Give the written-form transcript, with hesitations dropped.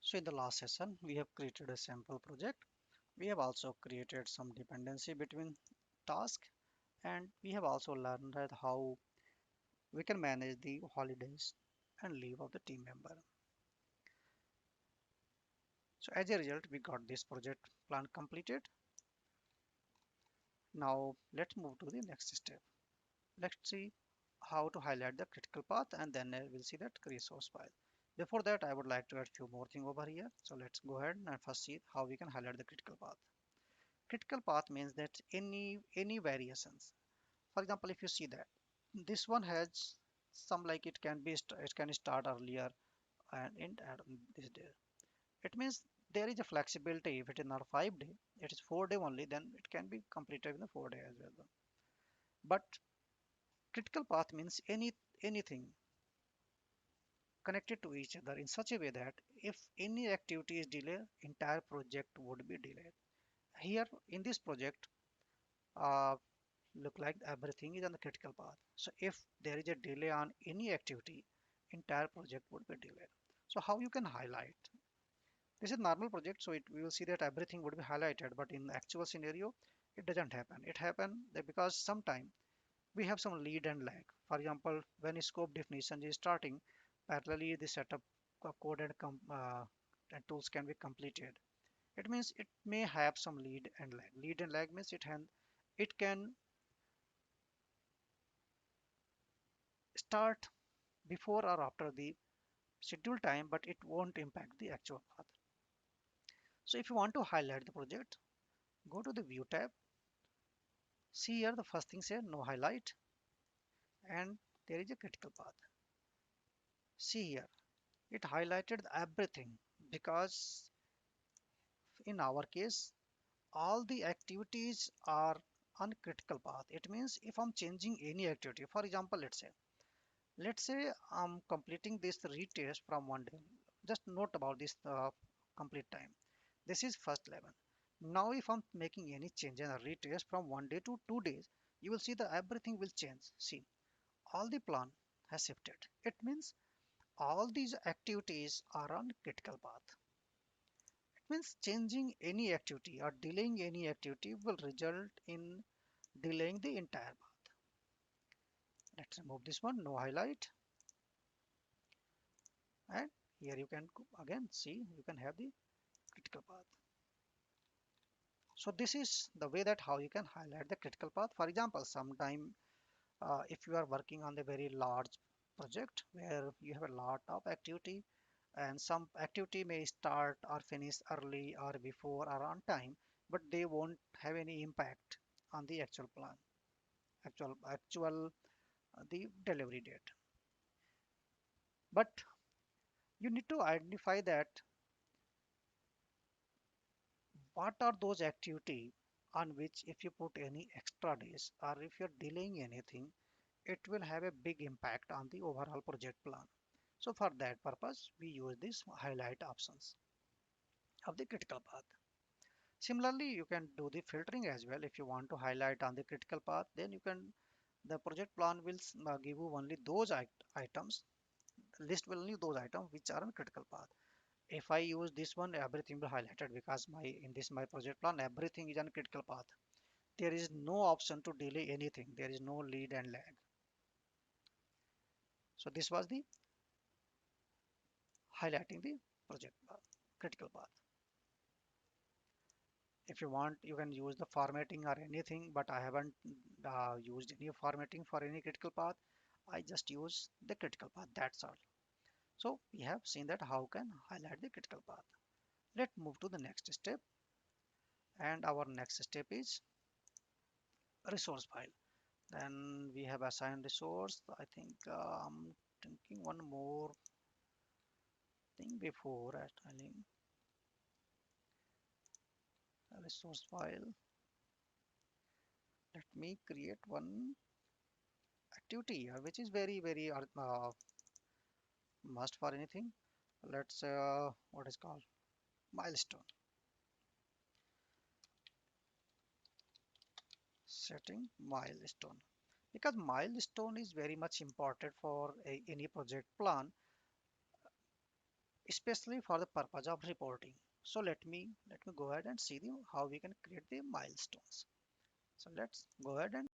So in the last session, we have created a sample project. We have also created some dependency between tasks, and we have also learned that how we can manage the holidays and leave of the team member. So as a result, we got this project plan completed. Now let's move to the next step. Let's see how to highlight the critical path, and then we'll see that resource file. Before that, I would like to add few more things over here. So let's go ahead and first see how we can highlight the critical path. Critical path means that any variations. For example, if you see that this one has some, like it can start earlier and end at this day. It means there is a flexibility. If it is not 5 day, it is 4 day only, then it can be completed in the 4 day as well. But critical path means anything connected to each other in such a way that if any activity is delayed, entire project would be delayed. Here in this project, uh, look like everything is on the critical path. So if there is a delay on any activity, entire project would be delayed. So how you can highlight? This is normal project, so we will see that everything would be highlighted, but in the actual scenario, it doesn't happen. It happen that because sometime we have some lead and lag. For example, when a scope definition is starting, parallelly the setup code and tools can be completed. It means it may have some lead and lag. Lead and lag means it can start before or after the schedule time, but it won't impact the actual path. So if you want to highlight the project, go to the view tab. See here the first thing said no highlight, and there is a critical path. See here, it highlighted everything because in our case, all the activities are on critical path. It means if I'm changing any activity, for example, let's say I'm completing this retest from 1 day. Just note about this complete time. This is first level. Now if I'm making any change in a retest from 1 day to 2 days, you will see that everything will change. See, all the plan has shifted. It means all these activities are on critical path. It means changing any activity or delaying any activity will result in delaying the entire path. Let's remove this one, no highlight, and here you can again see you can have the critical path. So this is the way that how you can highlight the critical path. For example, sometime if you are working on the very large project where you have a lot of activity and some activity may start or finish early or before or on time, but they won't have any impact on the actual plan, actual the delivery date. But you need to identify that what are those activity on which if you put any extra days or if you're delaying anything, it will have a big impact on the overall project plan. So for that purpose, we use these highlight options of the critical path. Similarly, you can do the filtering as well. If you want to highlight on the critical path, then the project plan will give you only those items, list will only those items which are on critical path. If I use this one, everything will highlighted because in this my project plan, everything is on critical path. There is no option to delay anything. There is no lead and lag. So this was the highlighting the project path, critical path. If you want, you can use the formatting or anything, but I haven't used any formatting for any critical path. I just use the critical path, that's all. So we have seen that how can highlight the critical path. Let's move to the next step, and our next step is resource file. Then we have assigned resource. I think I'm thinking one more thing before assigning a resource file. Let me create one activity here, which is very must for anything. Let's what is called milestone. Setting milestone, because milestone is very much important for any project plan. especially for the purpose of reporting. So let me go ahead and see how we can create the milestones. So let's go ahead and